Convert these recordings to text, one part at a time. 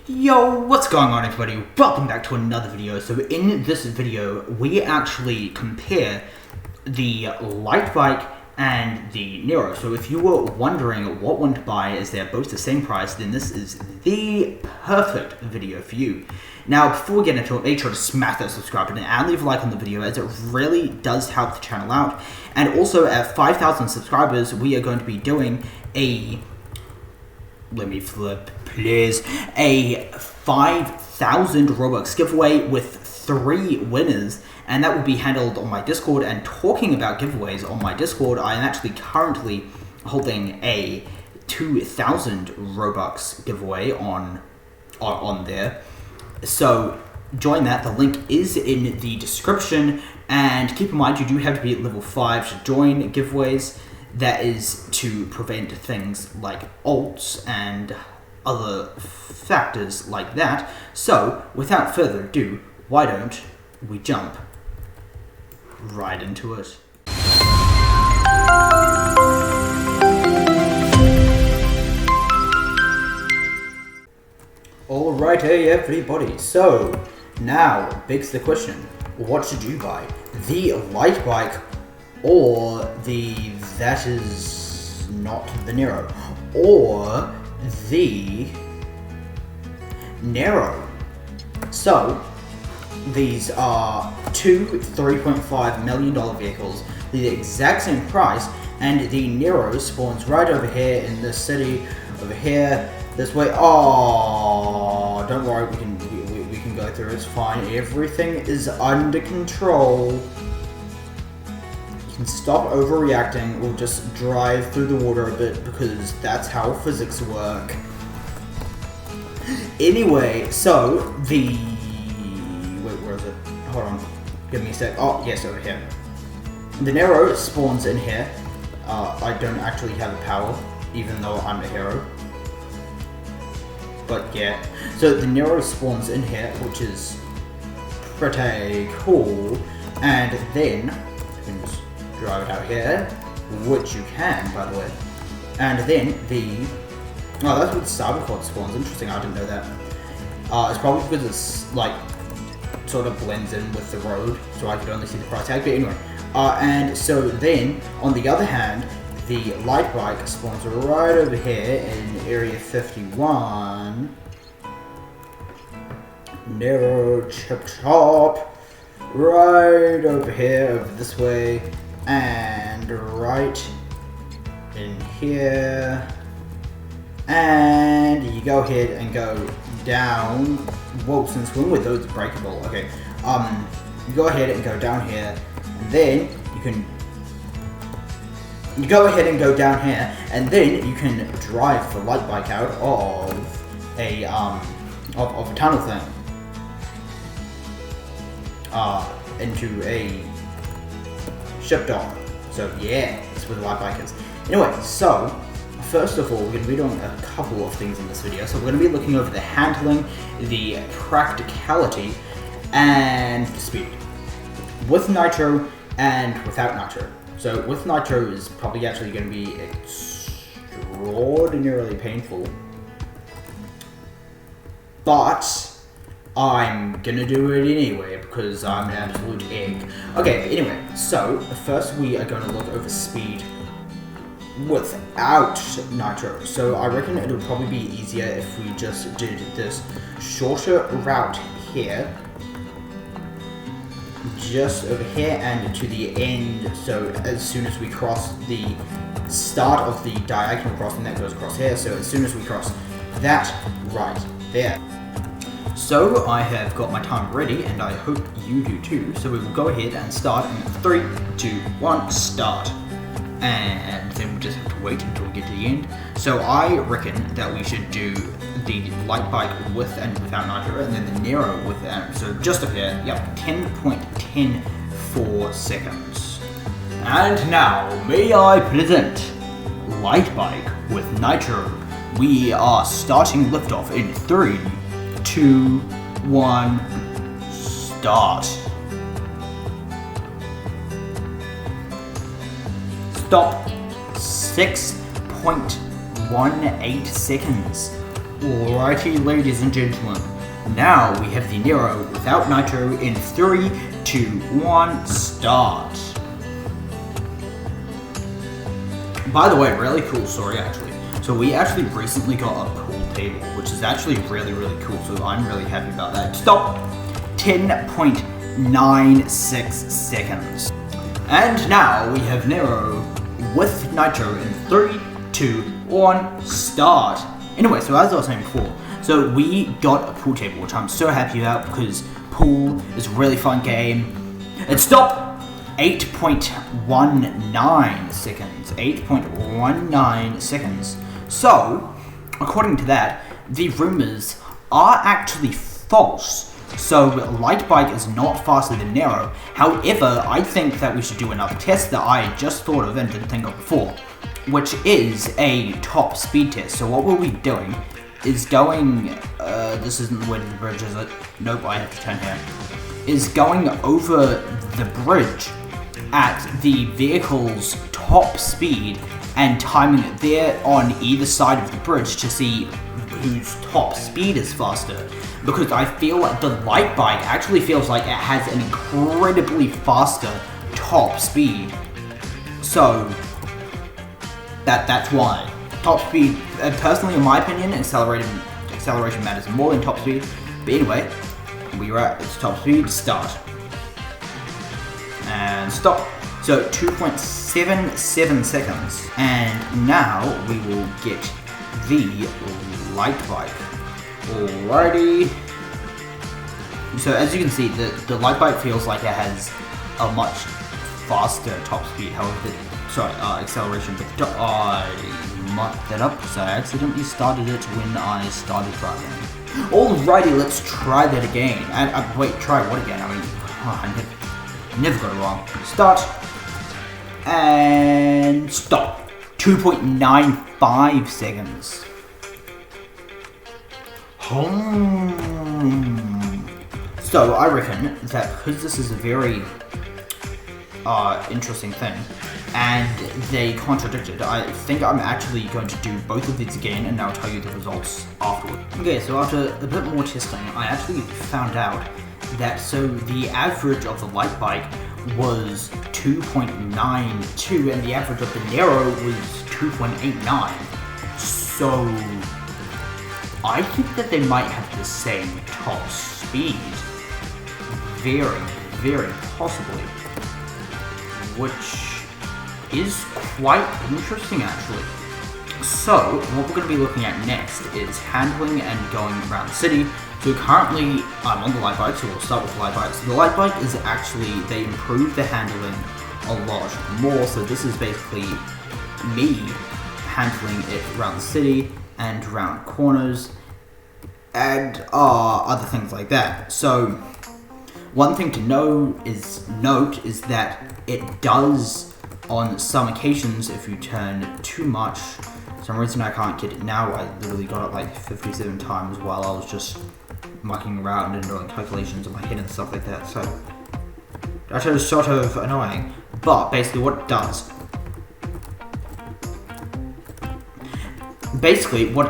Yo, what's going on everybody? Welcome back to another video. So in this video, we actually compare the light bike and the Nero. So if you were wondering what one to buy as they're both the same price, then this is the perfect video for you. Now, before we get into it, make sure to smash that subscribe button and leave a like on the video, as it really does help the channel out. And also at 5,000 subscribers, we are going to be doing a... Let me flip, please. A 5,000 Robux giveaway with 3 winners, and that will be handled on my Discord. And talking about giveaways on my Discord, I am actually currently holding a 2,000 Robux giveaway on there. So join that. The link is in the description, and keep in mind you do have to be at level 5 to join giveaways. That is to prevent things like alts and other factors like that. So, without further ado, why don't we jump right into it? Alrighty everybody, so now begs the question, what should you buy? The light bike or that is not the Nero, or the Nero. So these are two $3.5 million vehicles, the exact same price, and the Nero spawns right over here in this city, over here, this way. Oh, don't worry, we can go through, it's fine, everything is under control. Stop overreacting, we'll just drive through the water a bit because that's how physics work. Anyway, so the... wait, where is it? Hold on, give me a sec. Oh, yes, over here. The Nero spawns in here. I don't actually have a power, even though I'm a hero. But yeah, so the Nero spawns in here, which is pretty cool. And then, I can just drive it out here, which you can, by the way. And then oh, that's what Cyberquad spawns. Interesting, I didn't know that. It's probably because it's like sort of blends in with the road, so I could only see the price tag. But anyway, and so then on the other hand, the light bike spawns right over here in area 51. Nero chip chop, right over here, over this way. And right in here, and you go ahead and go down. Whoa, since when were those breakable? Okay, you go ahead and go down here, and then you go ahead and go down here, and then you can drive the light bike out of a of a tunnel thing into a ship dock. So yeah, that's where the light bike is. Anyway, so first of all, we're going to be doing a couple of things in this video. So we're going to be looking over the handling, the practicality, and the speed. With nitro and without nitro. So with nitro is probably actually going to be extraordinarily painful, but I'm gonna do it anyway because I'm an absolute egg. Okay, anyway, so first we are going to look over speed without nitro. So I reckon it would probably be easier if we just did this shorter route here, just over here and to the end. So as soon as we cross the start of the diagonal crossing that goes across here, so as soon as we cross that right there. So I have got my time ready, and I hope you do too. So we will go ahead and start in 3, 2, 1, start. And then we just have to wait until we get to the end. So I reckon that we should do the light bike with and without nitro, and then the Nero with and so just up here, yep, 10.104 seconds. And now, may I present light bike with nitro. We are starting liftoff in 3, 2, 1, start. Stop. 6.18 seconds. Alrighty, ladies and gentlemen, now we have the Nero without Nitro in 3, 2, 1, start. By the way, really cool story actually. So we actually recently got a pool table, which is actually really cool, so I'm really happy about that. Stop! 10.96 seconds. And now we have Nero with Nitro in 3, 2, 1, start. Anyway, so as I was saying before, so we got a pool table, which I'm so happy about because pool is a really fun game. And stop! 8.19 seconds. 8.19 seconds. So, according to that, the rumors are actually false. So, Light Bike is not faster than Nero. However, I think that we should do another test that I just thought of and didn't think of before, which is a top speed test. So what we'll be doing is going, this isn't the way to the bridge, is it? Nope, I have to turn here. Is going over the bridge at the vehicle's top speed and timing it there on either side of the bridge to see whose top speed is faster. Because I feel like the Light Bike actually feels like it has an incredibly faster top speed. So that's why. Top speed, personally in my opinion, acceleration matters more than top speed. But anyway, we are at its top speed, start. And stop. So 2.77 seconds. And now we will get the Light Bike. Alrighty. So as you can see, the Light Bike feels like it has a much faster top speed. However, acceleration, but I mucked that up because I accidentally started it when I started driving. Alrighty, let's try that again. And wait, try what again? I mean, I never got it wrong. Start and stop. 2.95 seconds. So I reckon that because this is a very interesting thing, and they contradicted, I think I'm actually going to do both of these again, and I'll tell you the results afterward. Okay, so after a bit more testing, I actually found out that the average of the Light Bike was 2.92, and the average of the Nero was 2.89. So I think that they might have the same top speed. Very possibly. Which is quite interesting actually. So, what we're going to be looking at next is handling and going around the city. So currently, I'm on the Light Bike, so we'll start with the Light Bike. So the Light Bike is actually, they improved the handling a lot more. So this is basically me handling it around the city and around corners and other things like that. So one thing to note is that it does, on some occasions, if you turn too much, for some reason I can't get it now. I literally got it like 57 times while I was just mucking around and doing calculations in my head and stuff like that. So that is sort of annoying. But basically what it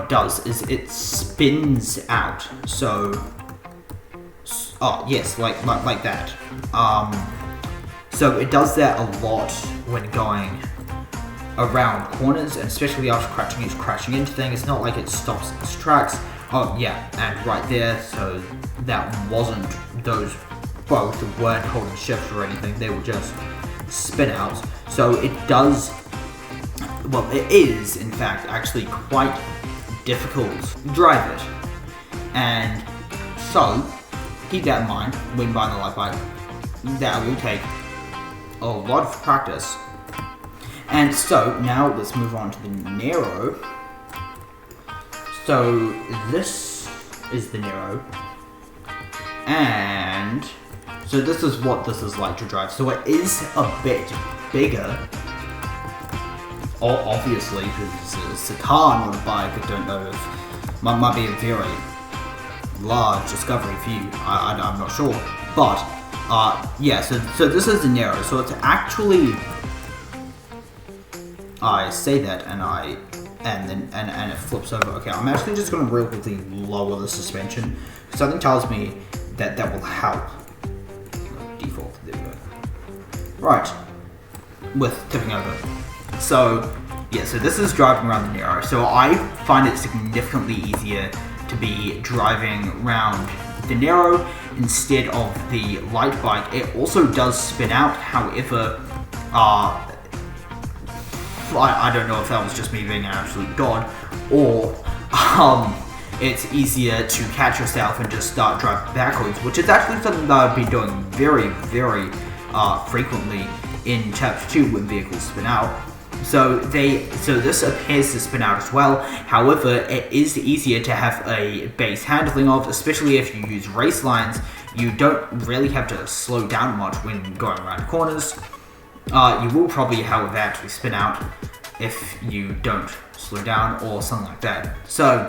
does, is it spins out. So, oh yes, like that. So it does that a lot when going around corners, and especially after crashing into things. It's not like it stops its tracks. Oh yeah, and right there, so that wasn't, those both weren't holding shift or anything, they were just spin outs. So it does, well, it is in fact actually quite difficult to drive it. And so keep that in mind when buying a Light Bike. That will take a lot of practice. And so now let's move on to the Nero. So this is the Nero, and so this is what this is like to drive. So it is a bit bigger, obviously, because it's a car, not a bike. I don't know if might be a very large discovery for you. I'm not sure, but yeah. So this is the Nero. So it's actually, I say that and I and then and it flips over. Okay, I'm actually just going to real quickly lower the suspension. Something tells me that that will help. Default, there we go. Right, with tipping over. So yeah, so this is driving around the Nero. So I find it significantly easier to be driving around the Nero instead of the light bike. It also does spin out, however, I don't know if that was just me being an absolute god, or it's easier to catch yourself and just start driving backwards, which is actually something that I've been doing very, very frequently in Chapter 2 when vehicles spin out. So this appears to spin out as well. However, it is easier to have a base handling of, especially if you use race lines. You don't really have to slow down much when going around corners. You will probably, however, actually spin out if you don't slow down or something like that. So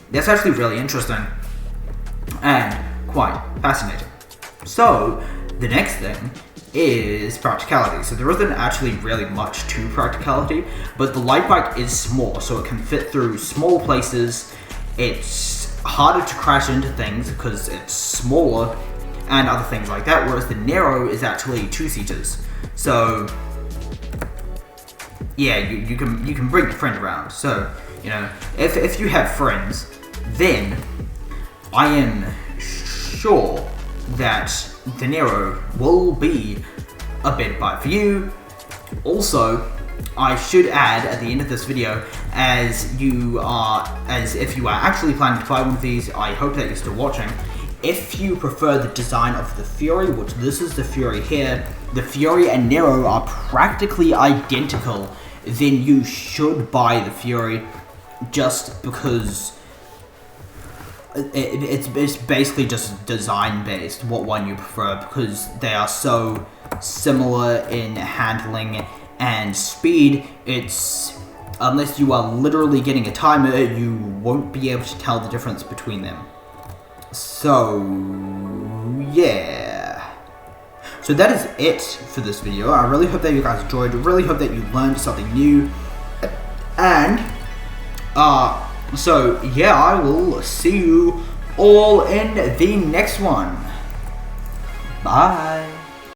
that's actually really interesting and quite fascinating. So the next thing is practicality. So there isn't actually really much to practicality, but the light bike is small, so it can fit through small places. It's harder to crash into things because it's smaller and other things like that, whereas the Nero is actually two-seaters. So yeah, you can bring your friend around. So, you know, if you have friends, then I am sure that the Nero will be a better bike for you. Also, I should add at the end of this video, as if you are actually planning to buy one of these, I hope that you're still watching. If you prefer the design of the Fury, which this is the Fury here, the Fury and Nero are practically identical, then you should buy the Fury, just because it's basically just design based, what one you prefer, because they are so similar in handling and speed. It's, unless you are literally getting a timer, you won't be able to tell the difference between them. So yeah, so that is it for this video. I really hope that you guys enjoyed. I really hope that you learned something new, and so yeah, I will see you all in the next one. Bye.